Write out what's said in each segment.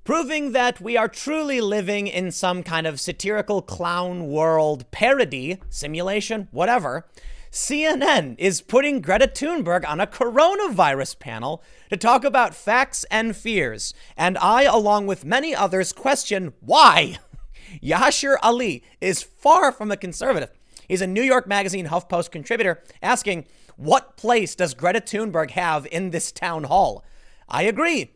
proving that we are truly living in some kind of satirical clown world parody, simulation, whatever. CNN is putting Greta Thunberg on a coronavirus panel to talk about facts and fears. And I, along with many others, question why. Yashir Ali is far from a conservative. He's a New York Magazine HuffPost contributor asking, what place does Greta Thunberg have in this town hall? I agree.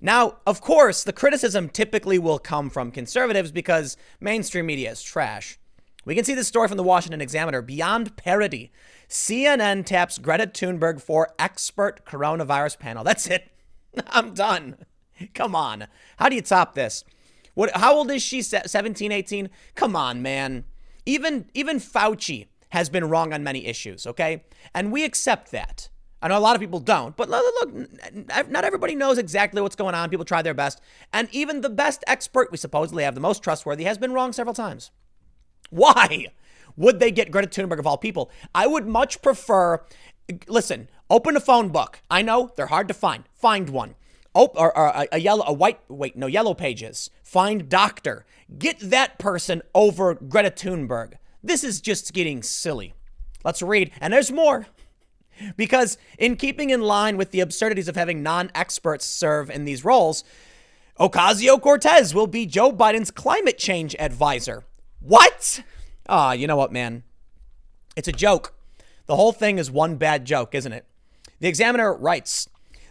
Now, of course, the criticism typically will come from conservatives because mainstream media is trash. We can see this story from the Washington Examiner. Beyond parody, CNN taps Greta Thunberg for expert coronavirus panel. That's it. I'm done. Come on. How do you top this? How old is she? 17, 18? Come on, man. Even Fauci has been wrong on many issues, okay? And we accept that. I know a lot of people don't, but look, not everybody knows exactly what's going on. People try their best. And even the best expert we supposedly have, the most trustworthy, has been wrong several times. Why would they get Greta Thunberg of all people? I would much prefer, listen, open a phone book. I know they're hard to find. Find one. Yellow Pages. Find doctor. Get that person over Greta Thunberg. This is just getting silly. Let's read. And there's more. Because in keeping in line with the absurdities of having non-experts serve in these roles, Ocasio-Cortez will be Joe Biden's climate change advisor. What? You know what, man? It's a joke. The whole thing is one bad joke, isn't it? The Examiner writes,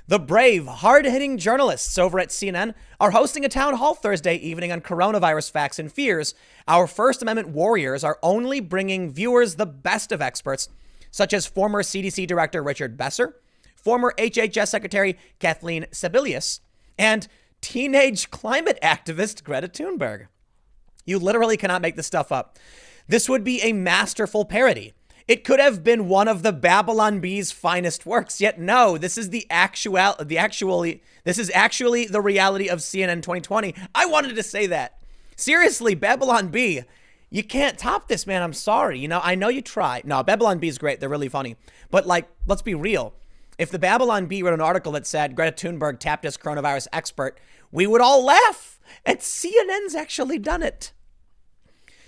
the brave, hard-hitting journalists over at CNN are hosting a town hall Thursday evening on coronavirus facts and fears. Our First Amendment warriors are only bringing viewers the best of experts, such as former CDC Director Richard Besser, former HHS Secretary Kathleen Sebelius, and teenage climate activist Greta Thunberg. You literally cannot make this stuff up. This would be a masterful parody. It could have been one of the Babylon Bee's finest works. Yet no, this is actually the reality of CNN 2020. I wanted to say that. Seriously, Babylon Bee, you can't top this, man. I'm sorry. You know, I know you try. No, Babylon Bee is great. They're really funny. But like, let's be real. If the Babylon Bee wrote an article that said Greta Thunberg tapped as coronavirus expert, we would all laugh. And CNN's actually done it.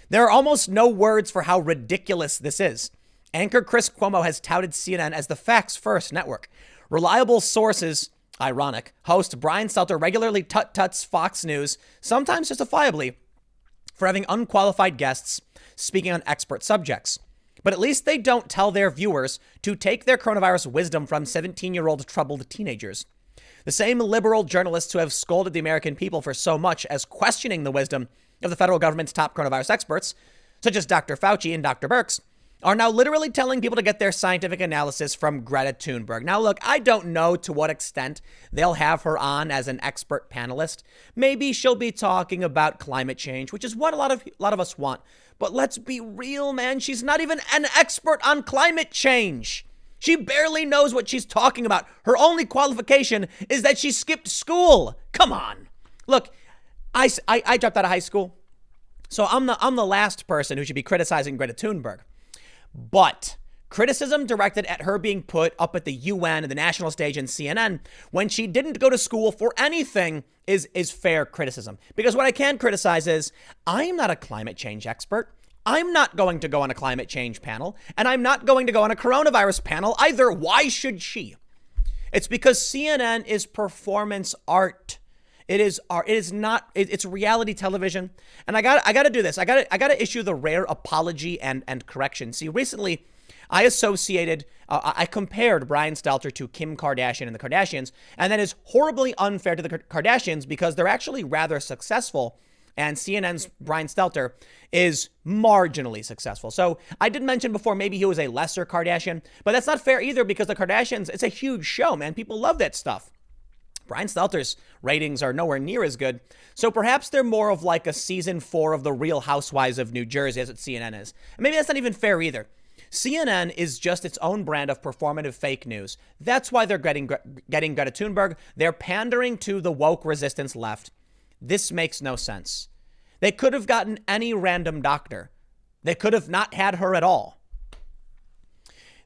There are almost no words for how ridiculous this is. Anchor Chris Cuomo has touted CNN as the facts-first network. Reliable sources, ironic, host Brian Stelter regularly tut-tuts Fox News, sometimes justifiably, for having unqualified guests speaking on expert subjects. But at least they don't tell their viewers to take their coronavirus wisdom from 17-year-old troubled teenagers. The same liberal journalists who have scolded the American people for so much as questioning the wisdom of the federal government's top coronavirus experts, such as Dr. Fauci and Dr. Birx, are now literally telling people to get their scientific analysis from Greta Thunberg. Now, look, I don't know to what extent they'll have her on as an expert panelist. Maybe she'll be talking about climate change, which is what a lot of us want. But let's be real, man. She's not even an expert on climate change. She barely knows what she's talking about. Her only qualification is that she skipped school. Come on. Look, I dropped out of high school, so I'm the last person who should be criticizing Greta Thunberg. But criticism directed at her being put up at the UN and the national stage and CNN when she didn't go to school for anything is fair criticism. Because what I can criticize is I'm not a climate change expert. I'm not going to go on a climate change panel, and I'm not going to go on a coronavirus panel either. Why should she? It's because CNN is performance art. It is art. It is not. It's reality television. And I got to do this. I got to issue the rare apology and correction. See, recently I I compared Brian Stelter to Kim Kardashian and the Kardashians, and that is horribly unfair to the Kardashians because they're actually rather successful. And CNN's Brian Stelter is marginally successful. So I did mention before, maybe he was a lesser Kardashian, but that's not fair either because the Kardashians, it's a huge show, man. People love that stuff. Brian Stelter's ratings are nowhere near as good. So perhaps they're more of like a season 4 of the Real Housewives of New Jersey, as what CNN is. And maybe that's not even fair either. CNN is just its own brand of performative fake news. That's why they're getting Greta Thunberg. They're pandering to the woke resistance left. This makes no sense. They could have gotten any random doctor. They could have not had her at all.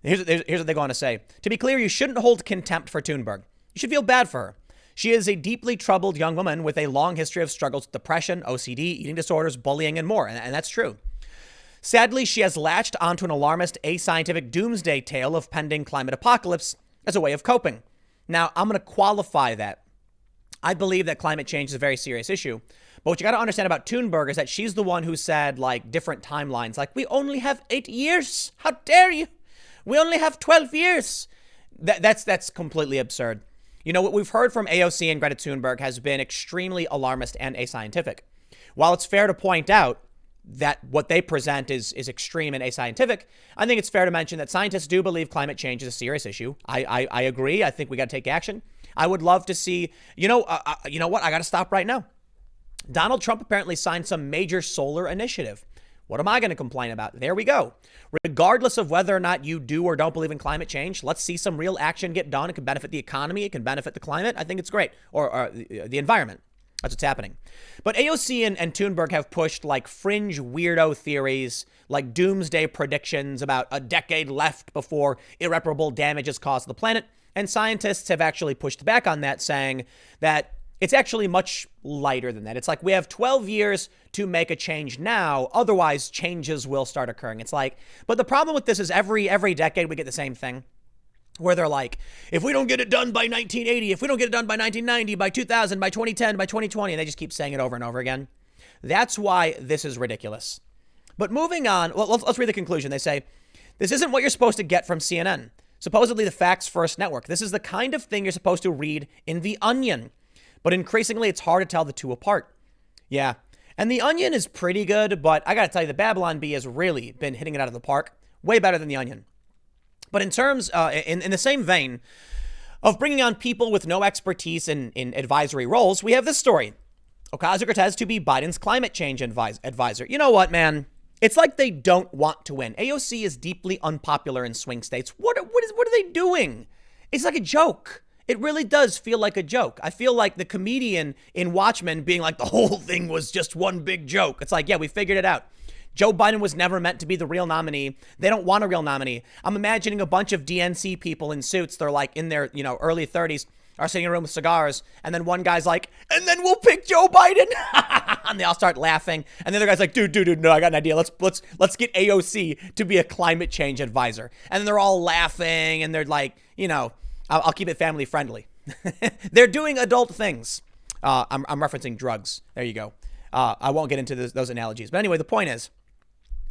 Here's what they go on to say. To be clear, you shouldn't hold contempt for Thunberg. You should feel bad for her. She is a deeply troubled young woman with a long history of struggles with depression, OCD, eating disorders, bullying, and more. And that's true. Sadly, she has latched onto an alarmist, ascientific doomsday tale of pending climate apocalypse as a way of coping. Now, I'm going to qualify that. I believe that climate change is a very serious issue. But what you got to understand about Thunberg is that she's the one who said, like, different timelines. Like, we only have 8 years. How dare you? We only have 12 years. That's completely absurd. You know, what we've heard from AOC and Greta Thunberg has been extremely alarmist and ascientific. While it's fair to point out that what they present is extreme and ascientific, I think it's fair to mention that scientists do believe climate change is a serious issue. I agree. I think we got to take action. I would love to see, you know what? I got to stop right now. Donald Trump apparently signed some major solar initiative. What am I going to complain about? There we go. Regardless of whether or not you do or don't believe in climate change, let's see some real action get done. It can benefit the economy. It can benefit the climate. I think it's great. Or the environment. That's what's happening. But AOC and Thunberg have pushed like fringe weirdo theories, like doomsday predictions about a decade left before irreparable damage is caused to the planet. And scientists have actually pushed back on that, saying that it's actually much lighter than that. It's like we have 12 years to make a change now. Otherwise, changes will start occurring. It's like, but the problem with this is every decade we get the same thing where they're like, if we don't get it done by 1980, if we don't get it done by 1990, by 2000, by 2010, by 2020, and they just keep saying it over and over again. That's why this is ridiculous. But moving on, well, let's read the conclusion. They say, this isn't what you're supposed to get from CNN. Supposedly the Facts First Network. This is the kind of thing you're supposed to read in The Onion. But increasingly, it's hard to tell the two apart. Yeah. And The Onion is pretty good, but I got to tell you, the Babylon Bee has really been hitting it out of the park. Way better than The Onion. But in terms, in the same vein of bringing on people with no expertise in advisory roles, we have this story. Ocasio-Cortez to be Biden's climate change advisor. You know what, man? It's like they don't want to win. AOC is deeply unpopular in swing states. What are they doing? It's like a joke. It really does feel like a joke. I feel like the comedian in Watchmen being like, the whole thing was just one big joke. It's like, yeah, we figured it out. Joe Biden was never meant to be the real nominee. They don't want a real nominee. I'm imagining a bunch of DNC people in suits. They're like in their, early 30s, are sitting in a room with cigars. And then one guy's like, and then we'll pick Joe Biden. And they all start laughing. And the other guy's like, dude, no, I got an idea. Let's get AOC to be a climate change advisor. And then they're all laughing and they're like, I'll keep it family friendly. They're doing adult things. I'm referencing drugs. There you go. I won't get into those analogies. But anyway, the point is,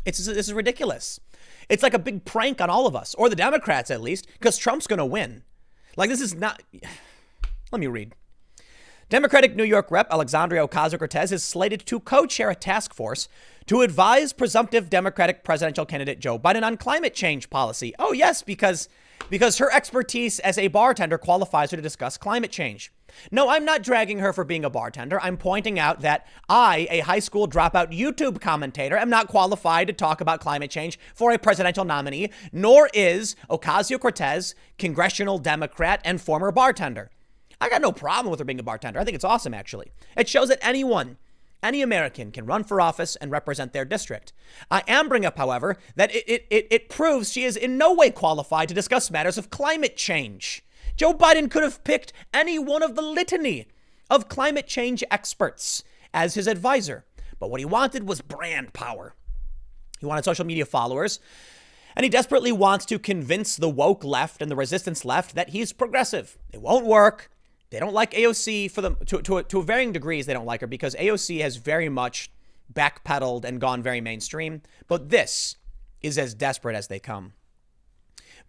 this is ridiculous. It's like a big prank on all of us, or the Democrats at least, because Trump's going to win. Like, this is not... Let me read. Democratic New York Rep. Alexandria Ocasio-Cortez is slated to co-chair a task force to advise presumptive Democratic presidential candidate Joe Biden on climate change policy. Oh, yes, because her expertise as a bartender qualifies her to discuss climate change. No, I'm not dragging her for being a bartender. I'm pointing out that I, a high school dropout YouTube commentator, am not qualified to talk about climate change for a presidential nominee, nor is Ocasio-Cortez, congressional Democrat and former bartender. I got no problem with her being a bartender. I think it's awesome, actually. It shows that any American can run for office and represent their district. I am bringing up, however, that it proves she is in no way qualified to discuss matters of climate change. Joe Biden could have picked any one of the litany of climate change experts as his advisor. But what he wanted was brand power. He wanted social media followers, and he desperately wants to convince the woke left and the resistance left that he's progressive. It won't work. They don't like AOC to varying degrees. They don't like her because AOC has very much backpedaled and gone very mainstream. But this is as desperate as they come.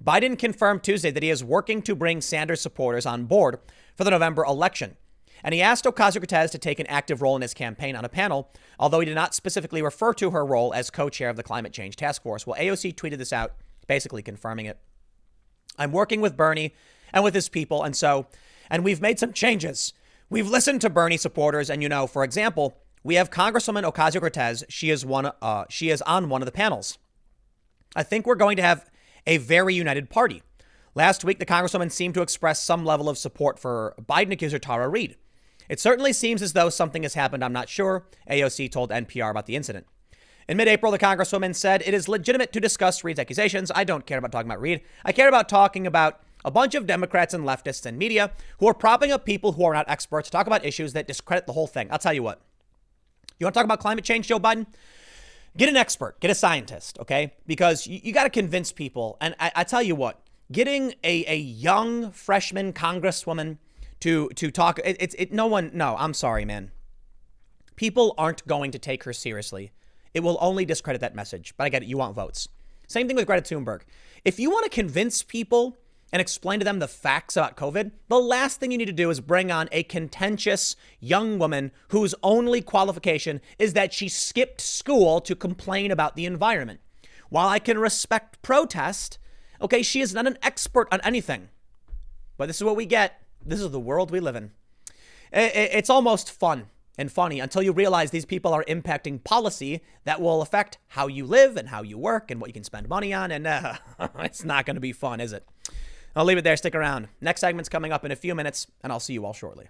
Biden confirmed Tuesday that he is working to bring Sanders supporters on board for the November election. And he asked Ocasio-Cortez to take an active role in his campaign on a panel, although he did not specifically refer to her role as co-chair of the climate change task force. Well, AOC tweeted this out, basically confirming it. I'm working with Bernie and with his people, and we've made some changes. We've listened to Bernie supporters, and for example, we have Congresswoman Ocasio-Cortez. She is on one of the panels. I think we're going to have a very united party. Last week, the Congresswoman seemed to express some level of support for Biden accuser Tara Reade. It certainly seems as though something has happened. I'm not sure. AOC told NPR about the incident. In mid-April, the Congresswoman said it is legitimate to discuss Reade's accusations. I don't care about talking about Reade. I care about talking about A bunch of Democrats and leftists and media who are propping up people who are not experts to talk about issues that discredit the whole thing. I'll tell you what. You want to talk about climate change, Joe Biden? Get an expert, get a scientist, okay? Because you got to convince people. And I tell you what, getting a young freshman congresswoman to talk, no, I'm sorry, man. People aren't going to take her seriously. It will only discredit that message. But I get it, you want votes. Same thing with Greta Thunberg. If you want to convince people and explain to them the facts about COVID, the last thing you need to do is bring on a contentious young woman whose only qualification is that she skipped school to complain about the environment. While I can respect protest, okay, she is not an expert on anything. But this is what we get. This is the world we live in. It's almost fun and funny until you realize these people are impacting policy that will affect how you live and how you work and what you can spend money on. And it's not going to be fun, is it? I'll leave it there. Stick around. Next segment's coming up in a few minutes, and I'll see you all shortly.